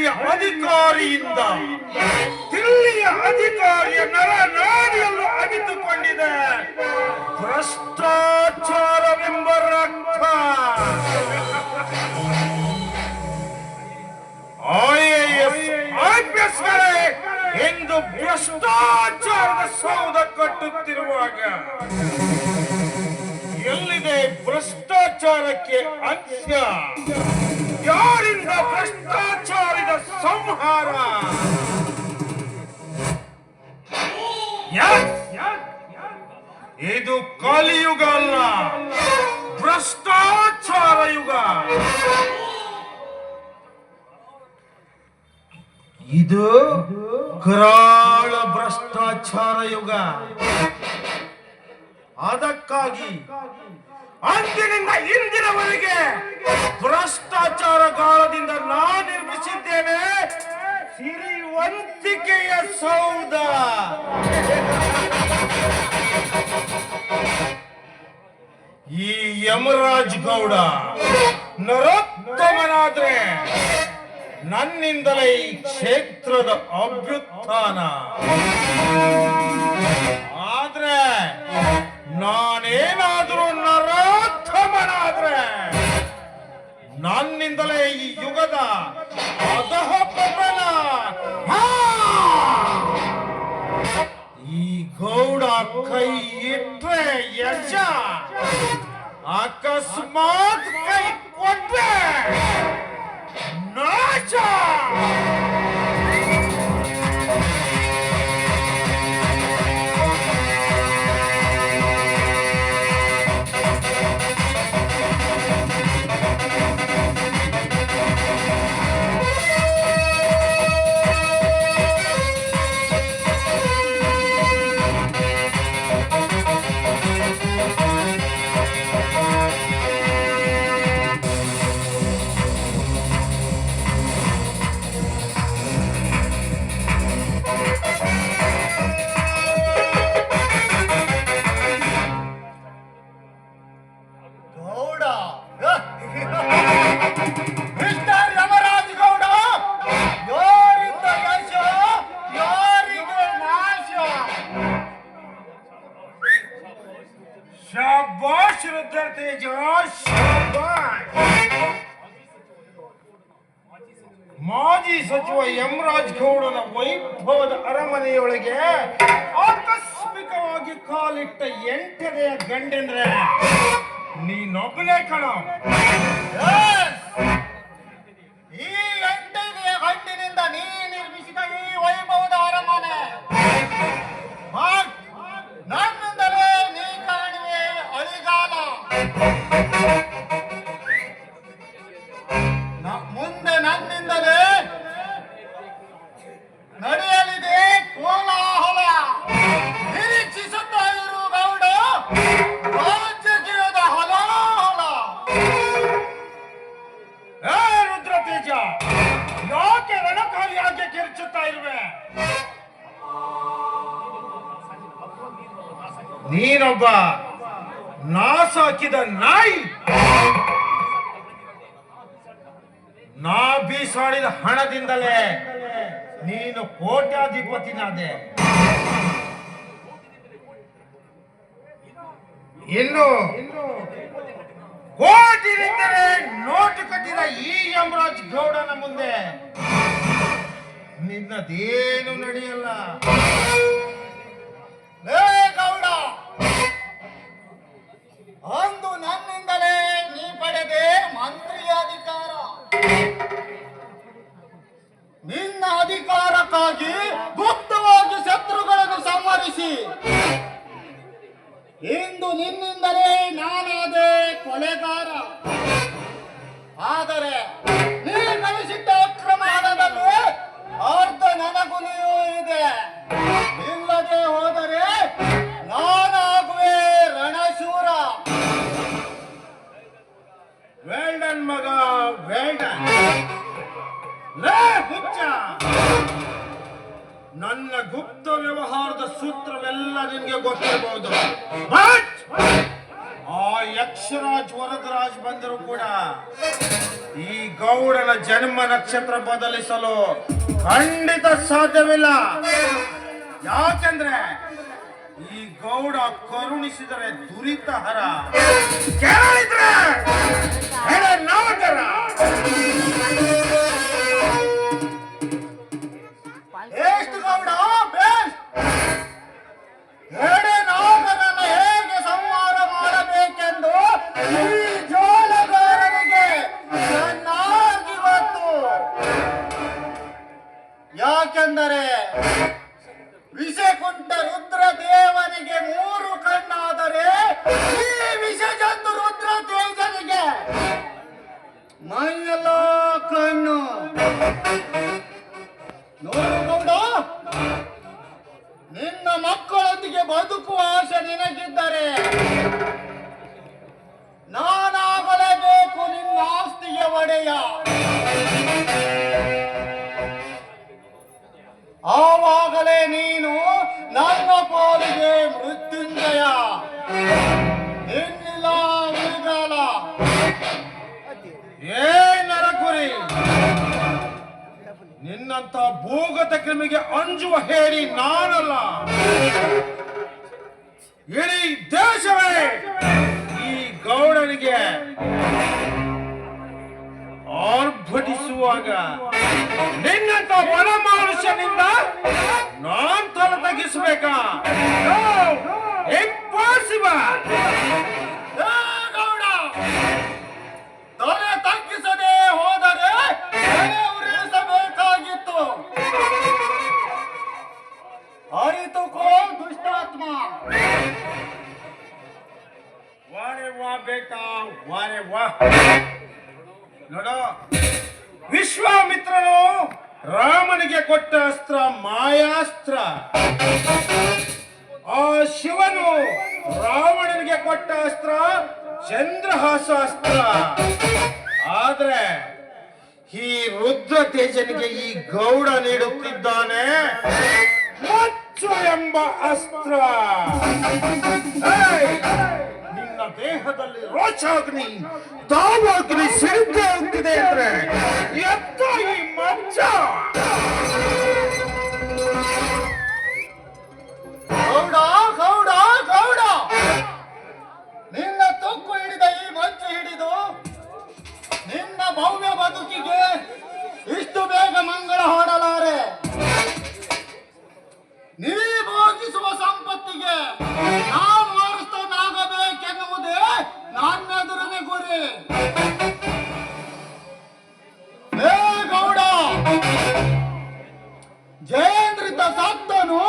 ಹಳ್ಳಿಯ ಅಧಿಕಾರಿಯಿಂದ ದಿಲ್ಲಿಯ ಅಧಿಕಾರಿಯ ನರನಾಡಿಯಲ್ಲೂ ಅಗಿತುಕೊಂಡಿದೆ ಭ್ರಷ್ಟಾಚಾರವೆಂಬ ರಕ್ತ. ಐಪಿಎಸ್ಗಳೇ ಎಂದು ಭ್ರಷ್ಟಾಚಾರದ ಸೌಧ ಕಟ್ಟುತ್ತಿರುವಾಗ ಎಲ್ಲಿದೆ ಭ್ರಷ್ಟಾಚಾರಕ್ಕೆ ಅಂತ್ಯ? ಯಾರಿಂದ ಭ್ರಷ್ಟಾಚಾರದ ಸಂಹಾರ? ಇದು ಕಲಿಯುಗ ಅಲ್ಲ, ಭ್ರಷ್ಟಾಚಾರ ಯುಗ. ಇದು ಕರಾಳ ಭ್ರಷ್ಟಾಚಾರ ಯುಗ. ಅದಕ್ಕಾಗಿ ಅಂದಿನಿಂದ ಇಂದಿನವರೆಗೆ ಭ್ರಷ್ಟಾಚಾರಗಾಳದಿಂದ ನಾನು ನಿರ್ಮಿಸಿದ್ದೇನೆ ಸಿರಿವಂತಿಕೆಯ ಸೌಧ. ಈ ಯಮರಾಜ್ ಗೌಡ ನರೋತ್ತಮನಾದ್ರೆ ನನ್ನಿಂದಲೇ ಈ ಕ್ಷೇತ್ರದ ಅಭ್ಯುತ್ಥಾನ. ಆದ್ರೆ ನಾನೇನಾದರೂ ನರೋತ್ತಮನಾದ್ರೆ ನನ್ನಿಂದಲೇ ಈ ಯುಗದ ಅಧಃಪತನ. ಈ ಗೌಡ ಕೈ ಇಟ್ರೆ ಯಶ, ಅಕಸ್ಮಾತ್ ಕೈ ಕೊಟ್ರೆ ನಾಶ. ಮಾಜಿ ಸಚಿವ ಯಮರಾಜ್ ಗೌಡನ ವೈಭವದ ಅರಮನೆಯೊಳಗೆ ಆಕಸ್ಮಿಕವಾಗಿ ಕಾಲಿಟ್ಟ 8ನೆಯ ಗಂಡೆಂದ್ರೆ ನೀನೊಬ್ಬನೇ ಕಣ. ಈ 8ನೆಯ ಗಂಡಿನಿಂದ ನೀ ನಿರ್ಮಿಸಿದ ಈ ವೈಭವದ ಅರಮನೆ ನನ್ನಿಂದಲೇ ನೀ ಕಾಣುವೆ ಅಳಿಗಾಲ. ಮುಂದೆ ನನ್ನಿಂದಲೇ ನಡೆಯಲಿದೆ ಕೋಲಾಹಲ. ನಿರೀಕ್ಷಿಸುತ್ತಾ ಇರು ಗೌಡ, ರಾಜಕೀಯದ ಹಲಾಹಲ. ರುದ್ರತೇಜ, ಯಾಕೆ ರಣಕಾಲಿ ಆಗಿ ಕಿರ್ಚುತ್ತಾ ಇರುವೆ? ನೀನೊಬ್ಬ ನಾಸಾಕಿದ ನಾಯಿ. ನಾ ಬೀಸಾಡಿದ ಹಣದಿಂದಲೇ ನೀನು ಕೋಟ್ಯಾಧಿಪತಿನಾದೆ. ಇನ್ನು ಕೋಟಿನಿಂದಲೇ ನೋಟು ಕಟ್ಟಿದ ಈ ಯಮರಾಜ್ ಗೌಡನ ಮುಂದೆ ನಿನ್ನದೇನು ನಡೆಯಲ್ಲ. ಗೌಡ, ಅಂದು ನನ್ನಿಂದಲೇ ನೀ ಪಡೆದೆ ಮಂತ್ರಿಯ ಅಧಿಕಾರ. ನಿನ್ನ ಅಧಿಕಾರಕ್ಕಾಗಿ ಗುಪ್ತವಾಗಿ ಶತ್ರುಗಳನ್ನು ಸಂಹರಿಸಿ ಇಂದು ನಿನ್ನಿಂದಲೇ ನಾನಾದೆ ಕೊಲೆಗಾರ. ಆದರೆ ನೀ ಕಳಿಸಿದ್ದ ಅಕ್ರಮ ಹಣದಲ್ಲಿ ಅರ್ಧ ನನಗುಲಿಯೂ ಇದೆ. ಇಲ್ಲದೆ ಹೋದರೆ ನಾನಾಗುವೆ ರಣಶೂರ. ವೇಲ್ಡನ್ ಮಗ, ವೇಲ್ಡನ್. ಲೇ ಹುಚ್ಚ, ನನ್ನ ಗುಪ್ತ ವ್ಯವಹಾರದ ಸೂತ್ರವೆಲ್ಲ ನಿನ್ಗೆ ಗೊತ್ತಿರಬಹುದು. ಬಟ್ ಆ ಯಕ್ಷರಾಜ್ ವರದರಾಜ್ ಬಂದರು ಕೂಡ ಈ ಗೌಡನ ಜನ್ಮ ನಕ್ಷತ್ರ ಬದಲಿಸಲು ಖಂಡಿತ ಸಾಧ್ಯವಿಲ್ಲ. ಯಾಕೆಂದ್ರೆ ಈ ಗೌಡ ಕರುಣಿಸಿದರೆ ದುರಿತ ಹರ, ಕೇಳಿದ್ರೆ ಎಡೆ ನಾಗರ. ಎಷ್ಟು ಗೌಡ ಬೇಸ್ ಎಡೆ ನಾಗರನ್ನು ಹೇಗೆ ಸಂಹಾರ ಮಾಡಬೇಕೆಂದು ಈ ಜೋಲಗಾರನಿಗೆ ಚೆನ್ನಾಗಿ ಗೊತ್ತು. ಯಾಕೆಂದರೆ ವಿಷಕುಂಠ ರುದ್ರ ದೇವನಿಗೆ 3 ಕಣ್ಣಾದರೆ ಈ ವಿಷಜಂತು ರುದ್ರ ತೇಜನಿಗೆ ಮೈಯೆಲ್ಲ ಕಣ್ಣು. ನೋಡು ಗೌಡ, ನಿನ್ನ ಮಕ್ಕಳೊಂದಿಗೆ ಬದುಕುವ ಆಸೆ ನಿನಗಿದ್ದರೆ ನಾನಾಗಲೇಬೇಕು ನಿನ್ನ ಆಸ್ತಿಗೆ ಒಡೆಯ. ಆವಾಗಲೇ ನೀನು ನನ್ನ ಪಾಲಿಗೆ ಮೃತ್ಯುಂಜಯ, ಇನ್ನಿಲ್ಲ ಉಳಿಗಾಲ. ಏ ನರಕುರಿ, ನಿನ್ನಂತ ಭೂಗತ ಕ್ರಿಮಿಗೆ ಅಂಜುವ ಹೇಳಿ ನಾನಲ್ಲ, ಇಡೀ ದೇಶವೇ ಈ ಗೌಡನಿಗೆ ಆರ್ಭಟಿಸುವಾಗ ನಿನ್ನಂತ ಒಣ ಮನುಷ್ಯನಿಂದ ನಾನ್ ತಲೆ ತಗ್ಗಿಸಬೇಕಾ? ಇಂಪಾಸಿಬಲ್. ಗೌಡ, ತಲೆ ತಗ್ಗಿಸದೆ ಹೋದರೆ ತಲೆ ಉರುಳಿಸಬೇಕಾಗಿತ್ತು. ಅರಿತುಕೋ ದುಷ್ಟಾತ್ಮ. ವಾರೆ ವಾ ಬೇಟಾ, ವಾರೆ ವಾ. ನೋಡು, ವಿಶ್ವಾಮಿತ್ರನು ರಾಮನಿಗೆ ಕೊಟ್ಟ ಅಸ್ತ್ರ ಮಾಯಾಸ್ತ್ರ, ಆ ಶಿವನು ರಾವಣನಿಗೆ ಕೊಟ್ಟ ಅಸ್ತ್ರ ಚಂದ್ರಹಾಸಾಸ್ತ್ರ. ಆದ್ರೆ ಈ ರುದ್ರ ತೇಜನಿಗೆ ಈ ಗೌಡ ನೀಡುತ್ತಿದ್ದಾನೆ ಮಚ್ಚು ಎಂಬ ಅಸ್ತ್ರ. ನಿನ್ನ ದೇಹದಲ್ಲಿ ರೋಚಾಗ್ನಿ ತಾವಾಗ್ನಿ ಸಿಡಿದು ಹೋಗ್ತಿದೆ ಅಂದ್ರೆ ಎತ್ತ ಈ ಮಚ್ಚ. ಗೌಡ ಗೌಡ ಗೌಡ, ನಿನ್ನ ತೊಕ್ಕು ಹಿಡಿದ ಈ ಮಚ್ಚು ಹಿಡಿದು ನಿನ್ನ ಭವ್ಯ ಬದುಕಿಗೆ ಇಷ್ಟು ಬೇಗ ಮಂಗಳ ಹಾಡಲಾರೆ. ನೀ ಭೋಗಿಸುವ ಸಂಪತ್ತಿಗೆ ನಾನು ವಾರಸ್ಥನಾಗಬೇಕೆನ್ನುವುದೇ ನನ್ನೆದುರನೇ ಗುರಿ. ಹೇ ಗೌಡ, ಜಯೇಂದ್ರಿತ ಸತ್ತನು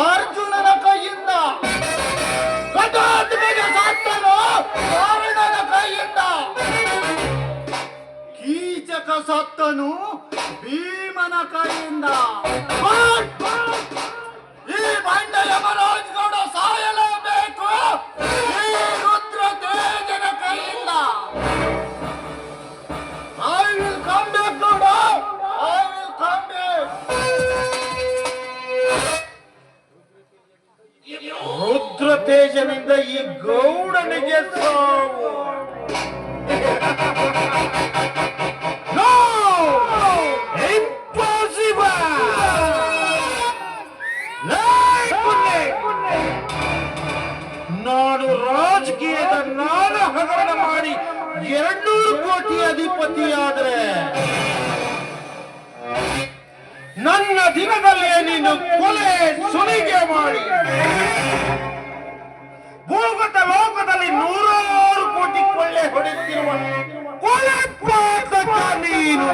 ಅರ್ಜುನನ ಕೈಯಿಂದ, ಘಟೋತ್ಕಚ ಸತ್ತನು ಕಾರಣನ ಕೈಯಿಂದ, ಕೀಚಕ ಸತ್ತನು ಭೀಮನ ಕೈಯಿಂದ. ಈ ಬಂಡ ಯಮರಾಜ್ ಗೌಡ ಸಾಯಲೇಬೇಕು ಈ ರುದ್ರ ತೇಜನ ಕೈಯಿಂದ. I will come back Gowda, I will come back. Rudra ತೇಜನಿಂದ ಈ ಗೌಡನಿಗೆ ಸಾವು. No! Impossible! ನಾನು ರಾಜಕೀಯದ ನಾನ ಹಗರಣ ಮಾಡಿ 200 ಕೋಟಿ ಅಧಿಪತಿಯಾದ್ರೆ ನನ್ನ ದಿನದಲ್ಲೇ ನೀನು ಕೊಲೆ ಸುಲಿಗೆ ಮಾಡಿ ಭೂಗತ ಲೋಕದಲ್ಲಿ 100 ಕೋಟಿ ಕೊಳ್ಳೆ ಹೊಡೆಯುತ್ತಿರುವ ಕೊಲೆ ಪಾತಕ ನೀನು.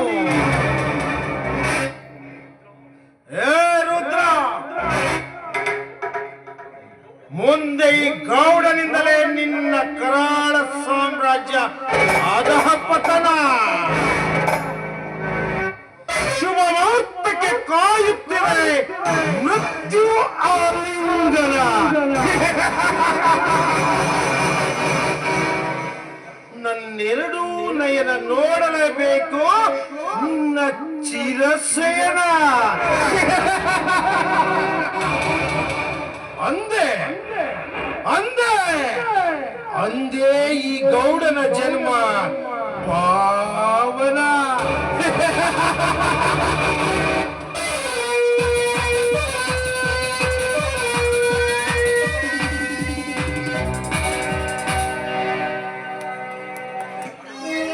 ಏ ರುದ್ರ, ಮುಂದೆ ಈ ಗೌಡನಿಂದಲೇ ನಿನ್ನ ಕರಾಳ ಸಾಮ್ರಾಜ್ಯ ಅಧಃಪತನ. ಶುಭ ಮುಹೂರ್ತಕ್ಕೆ ಕಾಯುತ್ತಿದೆ ಮೃತ್ಯು ಆಲಿಂಗನ. ನನ್ನೆರಡೂ ನಯನ ನೋಡಲೇಬೇಕು ನಿನ್ನ ಚಿರಸೇನ. ಅಂದೆ ಅಂದೆ ಅಂದೇ ಈ ಗೌಡನ ಜನ್ಮ